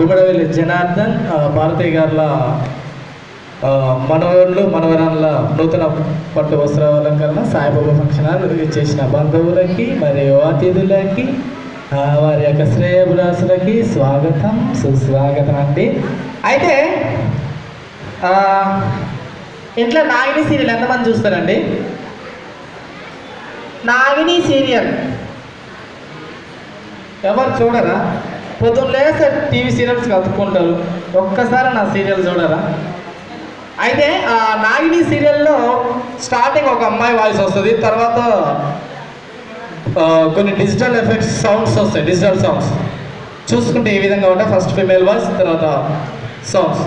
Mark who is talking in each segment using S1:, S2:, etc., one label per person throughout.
S1: గుమ్మడవెల్లి జనార్దన్ భారతీయ గారుల మనవళ్ళు మనవరాళ్ళ నూతన పట్టు వస్త్రాలంకరణ Saibaba function hall చేసిన బంధువులకి మరియు అతిథులకి వారి యొక్క శ్రేయభిలాషులకి స్వాగతం సుస్వాగతం అండి. అయితే ఇంట్లో నాగిని సీరియల్ ఎంతమంది చూస్తారండి? నాగిని సీరియల్ ఎవరు చూడరా? పొద్దున్న లేస్తే టీవీ సీరియల్స్ కలుపుకుంటారు, ఒక్కసారి నా సీరియల్ చూడరా? అయితే ఆ నాగిని సీరియల్లో స్టార్టింగ్ ఒక అమ్మాయి వాయిస్ వస్తుంది, తర్వాత కొన్ని డిజిటల్ ఎఫెక్ట్స్ సౌండ్స్ వస్తాయి, డిజిటల్ సౌండ్స్ చూసుకుంటే ఈ విధంగా ఉంటాయి. ఫస్ట్ ఫీమేల్ వాయిస్, తర్వాత సౌండ్స్.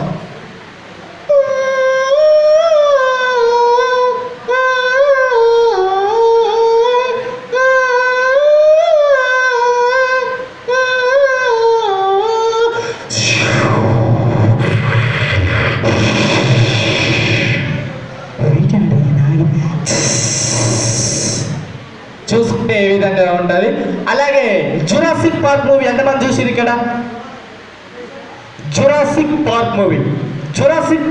S1: చూసుకుంటే ఏ విధంగా ఉంటుంది. అలాగే జురాసిక్ పార్క్ మూవీ ఎంతమంది చూసిరు ఇక్కడ? జురాసిక్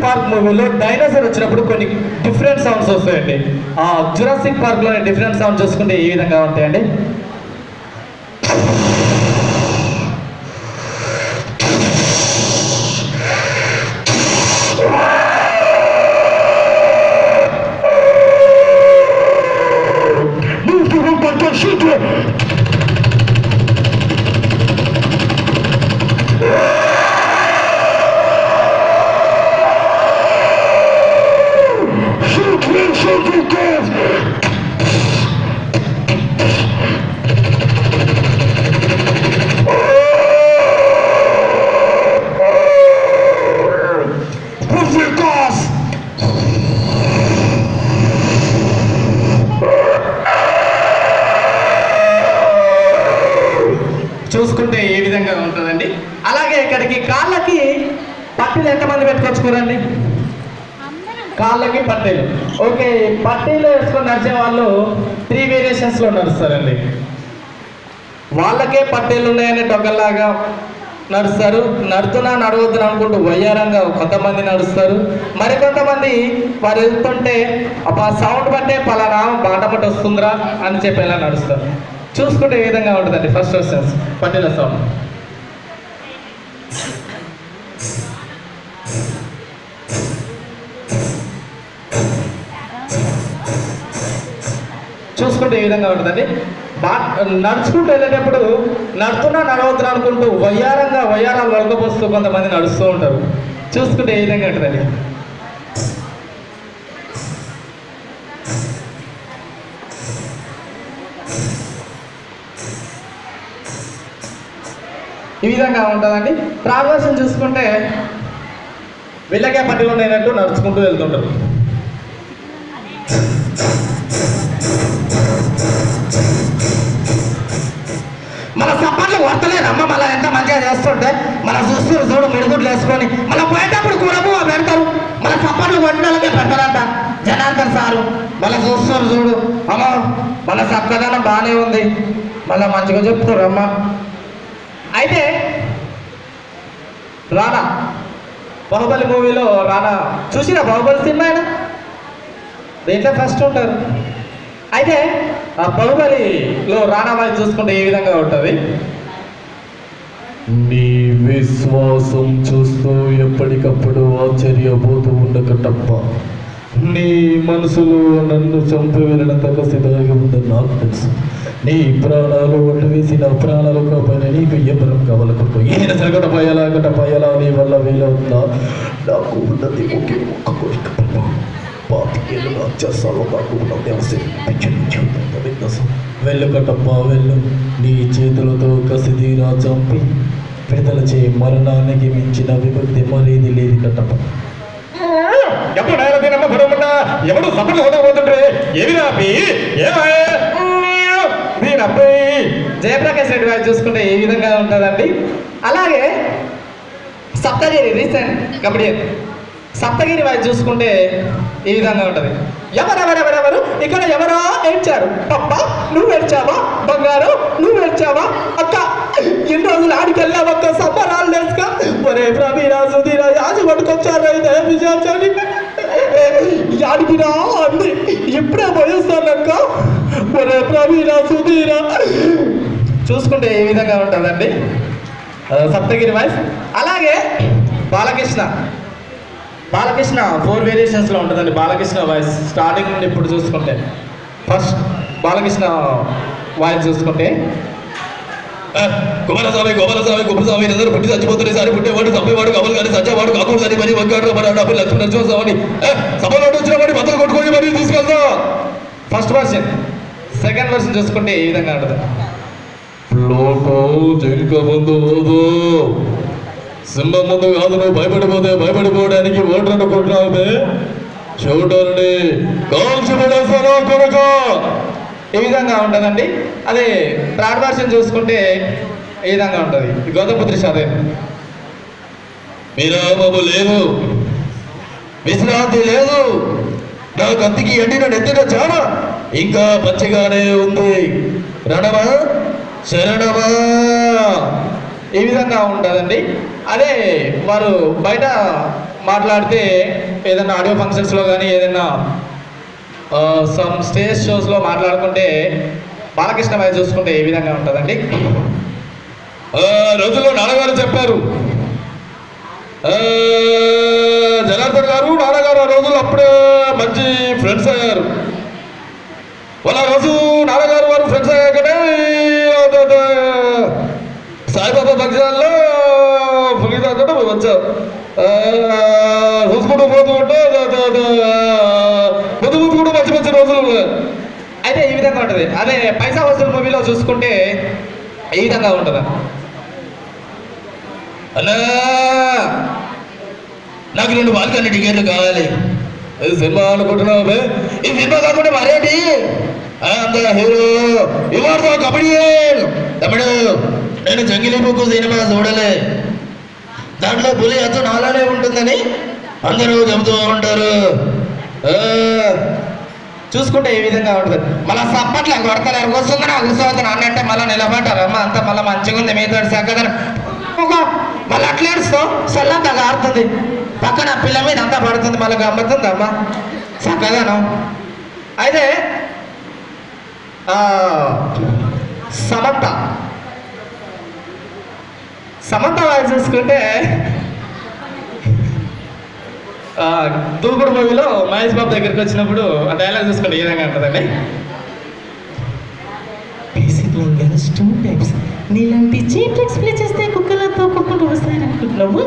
S1: పార్క్ మూవీలో డైనోసార్ వచ్చినప్పుడు కొన్ని డిఫరెంట్ సౌండ్స్ వస్తాయండి. ఆ జురాసిక్ పార్క్లోని డిఫరెంట్ సౌండ్ చూసుకుంటే ఈ విధంగా ఉంటాయండి. చూసుకుంటే ఏ విధంగా ఉంటుందండి. అలాగే ఇక్కడికి కాళ్ళకి పట్టీలు ఎంతమంది పెట్టుకొచ్చుకోరండి? కాళ్ళకి పట్టీలు. ఓకే, పట్టీలు వేసుకొని నడిచే వాళ్ళు 3 వేరియేషన్స్లో నడుస్తారండి. వాళ్ళకే పట్టీలు ఉన్నాయని టొక్కల్లాగా నడుస్తారు. నడవద్దును అనుకుంటూ వయ్యారంగా కొంతమంది నడుస్తారు. మరికొంతమంది వారు వెళ్తుంటే ఆ సౌండ్ బట్టే పలానా బాటపట్టి వస్తుందిరా అని చెప్పి ఇలా నడుస్తారు. చూసుకుంటే ఏ విధంగా ఉంటుందండి. ఫస్ట్ సెన్స్ పట్టీల సౌండ్. చూసుకుంటే ఏ విధంగా ఉంటుందండి. నడుచుకుంటూ వెళ్ళేటప్పుడు నడవద్దు అనుకుంటూ వయ్యారాలు వలకపోస్తూ కొంతమంది నడుస్తూ ఉంటారు. చూసుకుంటే ఏ విధంగా ఉంటుందండి. ఈ విధంగా ఉంటుందండి. ట్రావెల్స్ చూసుకుంటే వీళ్ళకే పట్టీలు ఉండేటట్టు నడుచుకుంటూ వెళ్తుంటారు. మన సపాట్లు వర్తలేదమ్మ, మళ్ళీ ఎంత మంచిగా చేస్తుంటే మన చూడు మిడుగుడ్లు వేసుకొని మళ్ళీ పోయేటప్పుడు కూరపు పెడతారు. మన సపాట్లు కొట్టినకే పెడతారంట జనార్దన్ సారు. మళ్ళీ చూడు అమ్మ మన చక్కదనం బాగానే ఉంది, మళ్ళీ మంచిగా చెప్తారు అమ్మ. అయితే రానా బాహుబలి మూవీలో రానా చూసినా? బాహుబలి సినిమా అయినా దీంట్లో ఫస్ట్ ఉంటారు. అయితే ఆ బాహుబలిలో రానా వాయిస్ చూసుకుంటే ఏ విధంగా ఉంటుంది. నీ విశ్వాసం చూస్తూ ఎప్పటికప్పుడు ఆశ్చర్యపోతూ ఉండకటప్ప, నీ మనసులో నన్ను చంపి వెళ్ళడంత కసిదాగి ఉందని నాకు తెలుసు. నీ ప్రాణాలు ఒట్టు వేసి నా ప్రాణాలు కాపాడే నీకు ఎవరం కావాలనుకో ఏదైనా సరిగట పోయాలా నీ వల్ల వీలవుతుందా? నాకు ఉన్నది ఒకే ఒక్క కోరిక, పాతికేళ్ళు చేస్తాలో నాకు ఉన్న వెళ్ళు కట్టప్ప వెళ్ళు. నీ చేతులతో కసిదీరా చంపి విడుదల చేయి, మరణానికి మించిన విభక్తి మరేది లేదు కట్టప్ప. ఎవడు సపట్లు పోతుంటే ఏమి రాపి జయప్రకాష్ రెడ్డి వారు చూసుకుంటే ఏ విధంగా ఉంటుందండి. అలాగే సప్తగిరి రీసెంట్ కబడ్డీ సప్తగిరి వారు చూసుకుంటే ఈ విధంగా ఉంటుంది. ఎవరెవరెవరెవరు ఇక్కడ ఎవరో ఏడ్చారు, పప్ప నువ్వు ఏడ్చావా, బంగారు నువ్వు ఏడ్చావా, అక్క ఎన్ని రోజులు ఆడికి వెళ్ళావక్క, సంబరాలు తెలుసుక ఒరే ప్రవీణ సుధీర యాసి పట్టుకొచ్చారు అయితే విచారించండి యాడికి రా అంది ఇప్పుడే పోయిస్తానక్క ఒరే ప్రవీణ సుధీర చూసుకుంటే ఏ విధంగా ఉంటుందండి సప్తగిరి వాయిస్. అలాగే బాలకృష్ణ 4 వేరియేషన్స్లో ఉంటుందండి బాలకృష్ణ వాయిస్. స్టార్టింగ్ నుండి ఇప్పుడు చూసుకుంటే ఫస్ట్ బాలకృష్ణ వాయిస్ చూసుకుంటే
S2: కుమారస్వామి కుమారస్వామి అందరూ పుట్టి చచ్చిపోతుంది సారి పుట్టేవాడు చంపేవాడు కబలు కానీ సచ్చేవాడు కాకూడదని మరి వంకాడు మరి డబ్బులు లక్ష్మీ నరసింహస్వామిని సభలో వచ్చిన వాడి బద్దలు కొట్టుకొని మరి తీసుకెళ్తా.
S1: First version. సెకండ్ వర్షన్ చూసుకుంటే ఈ విధంగా ఉంటుంది.
S2: లోటో జింక ముందు పోదు సింహం ముందు కాదు నువ్వు భయపడిపోవడానికి ఓటర్ అనుకుంటున్నావు చూడండి కాల్చి పడేస్తారా కొనక
S1: ఈ విధంగా ఉంటుందండి. అదే థర్డ్ వర్షన్ చూసుకుంటే ఈ విధంగా ఉంటుంది. గౌతమపుత్రి చదివే
S2: విరామము లేదు విశ్రాంతి లేదు నా కత్తికి ఎండిన నెత్తిన చాలా ఇంకా పచ్చిగానే ఉంది రణమా శరణమా
S1: ఈ విధంగా ఉంటుందండి. అదే వారు బయట మాట్లాడితే ఏదైనా ఆడియో ఫంక్షన్స్లో కానీ ఏదైనా సమ్ స్టేజ్ షోస్లో మాట్లాడుకుంటే బాలకృష్ణ వాయిస్ చూసుకుంటే ఏ విధంగా ఉంటుందండి.
S2: రోజుల్లో నాన్నగారు చెప్పారు జనార్దన్ గారు నాన్నగారు ఆ రోజుల్లో అప్పుడే మంచి ఫ్రెండ్స్ అయ్యారు. వాళ్ళ రోజు నాన్నగారు వారు ఫ్రెండ్స్ అయ్యాకనే సాయిబాబా భక్తుల్లో పులిదాకా వచ్చారు. చూసుకుంటూ పోతూ ఉంటే పొద్దు కూడా మంచి రోజులు
S1: అయితే ఈ విధంగా ఉంటుంది. అదే పైసా వసూలు మూవీలో చూసుకుంటే ఈ విధంగా ఉంటుంది.
S2: అన్నా నాకు 2 బాల్కనీ టికెట్లు కావాలి. ఇది సినిమా అనుకుంటున్నావు ఈ సినిమా కాకుండా మరేంటి అందరూ హీరో ఇవాడుతో కబడ్డీ తమ్ముడు నేను జంగిలీ బుక్ సినిమా చూడలే దాంట్లో పులి అచ్చు నాలానే ఉంటుందని అందరూ చెబుతూ ఉంటారు.
S1: చూసుకుంటే ఈ విధంగా ఉంటుంది.
S3: మళ్ళీ సప్పట్లా కొడతారు కూర్చుందా కూర్చోవద్దు అన్నట్టే మళ్ళీ నిలబడ్డారు అమ్మ అంతా మళ్ళీ మంచిగా ఉంది మీతో చక్కగా మళ్ళీ అట్లా ఏడుస్తావు చల్లంతా ఆడుతుంది పక్కన పిల్ల మీద అంతా పడుతుంది మళ్ళీ గమ్మతుంది అమ్మ చక్కగాను.
S1: అయితే సమంత వాయిస్ చూసుకుంటే దూకుడు మూవీలో మహేష్ బాబు దగ్గరికి వచ్చినప్పుడు ఆ డైలాగ్ చూసుకుంటే ఈ విధంగా ఉంటుందండి.
S4: నీలాంటి చీప్ ట్రిక్స్ ప్లే చేస్తే కుక్కలతో కుక్కలు వస్తాయని అనుకుంటున్నావు.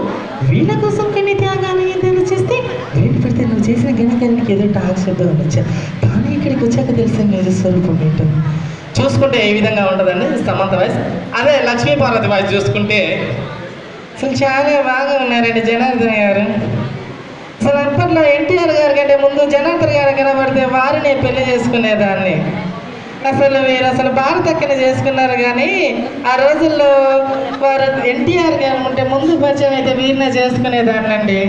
S4: వీళ్ళ కోసం కొన్ని త్యాగాలు ఏదైనా చేస్తే వేడి పడితే నువ్వు చేసిన ఘనకార్యానికి ఏదో టాక్ శబ్దం అనొచ్చా. కానీ ఇక్కడికి వచ్చాక తెలిసిన మీద స్వరూపం ఏంటో
S1: చూసుకుంటే ఈ విధంగా ఉంటుందండి సమంత వాయిస్. అదే లక్ష్మీ పార్వతి వాయిస్ చూసుకుంటే
S4: అసలు చాలా బాగా ఉన్నారండి జనార్దన్ గారు. అసలు అప్పట్లో ఎన్టీఆర్ గారి కంటే ముందు జనార్దన్ గారు కనబడితే వారిని పెళ్లి చేసుకునేదాన్ని. అసలు మీరు అసలు భారతక్కన చేసుకున్నారు కానీ ఆ రోజుల్లో వారు ఎన్టీఆర్ గారు ఉంటే ముందు పరిచయం అయితే వీరినే చేసుకునేదాన్నండి.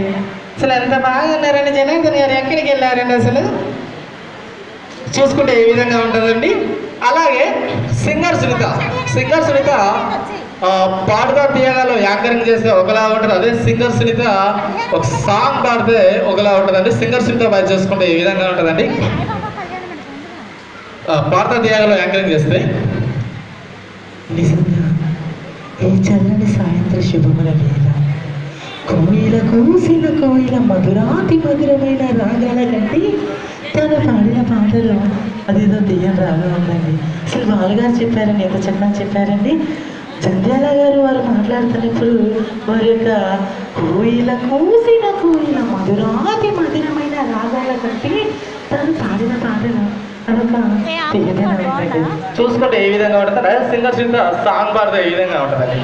S4: అసలు ఎంత బాగా ఉన్నారండి జనార్దన్ గారు. ఎక్కడికి వెళ్ళారండి అసలు
S1: చూసుకుంటే ఈ విధంగా ఉంటుందండి. అలాగే సింగర్ సునీత పాడుతా తీయగాలో యాంకరింగ్ చేస్తే ఒకలా ఉంటుంది. అదే సింగర్ సునీత ఒక సాంగ్ పాడితే ఒకలా ఉంటుందండి. సింగర్ సునీత వాయిస్ చేసుకుంటే ఈ విధంగా ఉంటుందండి. పాడుతా తీయగాలో యాంకరింగ్ చేస్తే
S4: నిజంగా ఈ చల్లని సాయంత్ర శుభముల వేళ కోయిల కూసిన కోయిల మధురాతి మధురమైన రాగాల కంటే తను పాడిన పాటలు అదేదో తీయని రాగా ఉందండి. అసలు బాలుగారు చెప్పారండి, ఎంత చక్కగా చెప్పారండి. జంధ్యాల గారు వారు మాట్లాడుతున్నప్పుడు వారి యొక్క కోయిల కూసిన కోయిల మధురాతి మధురమైన రాగాల కంటే తను పాడిన పాటలు అదొక తీయదైన ఉందండి.
S1: చూసుకుంటే ఏ విధంగా ఉంటుంది. అదే సింగర్ సునీత సాంగ్ పాడితే ఈ విధంగా ఉంటుందండి.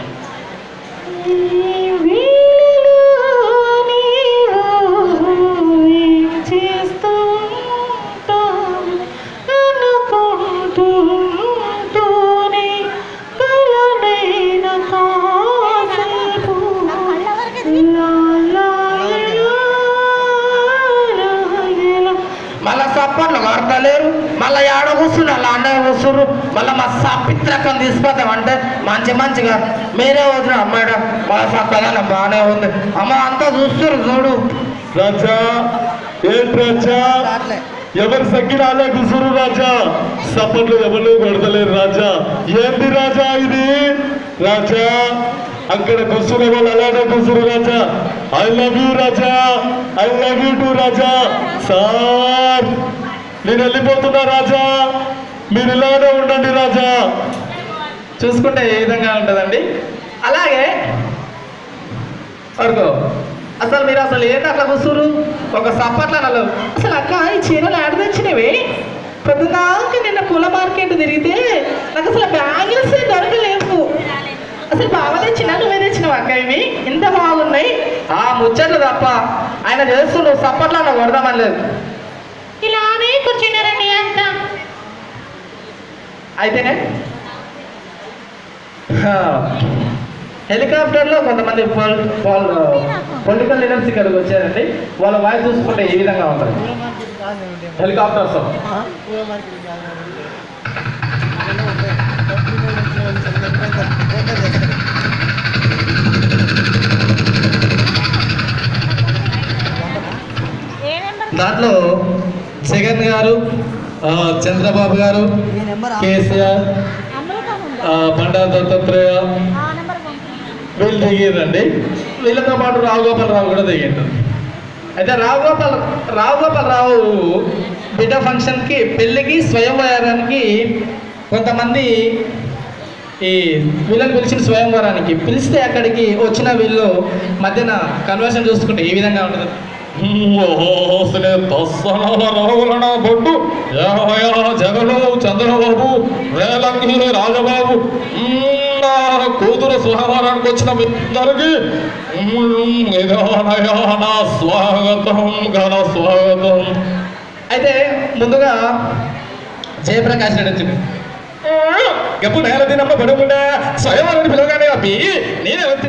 S3: మళ్ళీ సప్పట్లు కొడతలేరు మళ్ళీ ఏడ కూర్చున్నారు అలా అన్నయ్య కూర్చున్నారు మళ్ళీ మా పిత్రకం తీసుకొద్దాం అంటే మంచిగా మీరే వదిన మేడం మా చక్కదనం బాగానే ఉంది అమ్మ అంతా చూస్తారు చూడు.
S2: రాజా ఏంటి రాజా ఎవరు సగ్గిరాలే గుసురు రాజా సప్పట్లు ఎవరు కొడతలేరు రాజా ఏంటి రాజా ఇది రాజా అక్కడ గుసురు వాళ్ళు అలానే గుసురు Raja I love you Raja I love you too Raja sir నేను వెళ్ళిపోతున్నా రాజా మీరు ఇలానే ఉండండి రాజా.
S1: చూసుకుంటే ఏ విధంగా ఉంటుందండి. అలాగే అరుగో అసలు మీరు అసలు ఏంటి అట్లా కూర్చురు ఒక సప్పట్ల నలు అసలు అక్క ఈ చీరలు ఆడ తెచ్చినవి పొద్దుదాకా నిన్న పూల మార్కెట్ తిరిగితే నాకు అసలు బ్యాంగిల్స్ దొరకలేవు. అసలు బాగా తెచ్చినా నువ్వే తెచ్చినావు అక్క ఇవి ఇంత బాగున్నాయి. ఆ ముచ్చట్లు తప్ప ఆయన చేస్తుండు సప్పట్ల నాకు కొడదామని లేదు.
S5: ఇలానే కూర్చున్నారండి అంతా.
S1: అయితేనే హెలికాప్టర్లో కొంతమంది పొలిటికల్ లీడర్స్ ఇక్కడికి వచ్చారండి. వాళ్ళ వాయిస్ చూసుకుంటే ఈ విధంగా ఉంటుంది. హెలికాప్టర్స్ దాంట్లో జగన్ గారు, చంద్రబాబు గారు, కేసీఆర్, బండారు దత్తాత్రేయ వీళ్ళు దిగారండి. వీళ్ళతో పాటు రావు కూడా దిగారు. అయితే రావు బిడ్డ ఫంక్షన్కి పెళ్ళికి స్వయంవరానికి కొంతమంది ఈ వీళ్ళని పిలిచిన స్వయంవరానికి పిలిస్తే అక్కడికి వచ్చిన వీళ్ళు మధ్యన కన్వర్షన్ చూసుకుంటే ఈ విధంగా ఉంటుంది.
S2: రావులన బొడ్డు జగను చంద్రబాబు రేలంగి రాజబాబు కూతురు స్వయంవరానికి వచ్చిన అందరికి స్వాగతం ఘన స్వాగతం.
S1: అయితే ముందుగా జయప్రకాష్ రెడ్డి వచ్చింది.
S2: ఎప్పుడు నేల తినమ్మ పడుకుండా స్వయంవరాన్ని పిలవగానే అబ్బి నేనే వచ్చి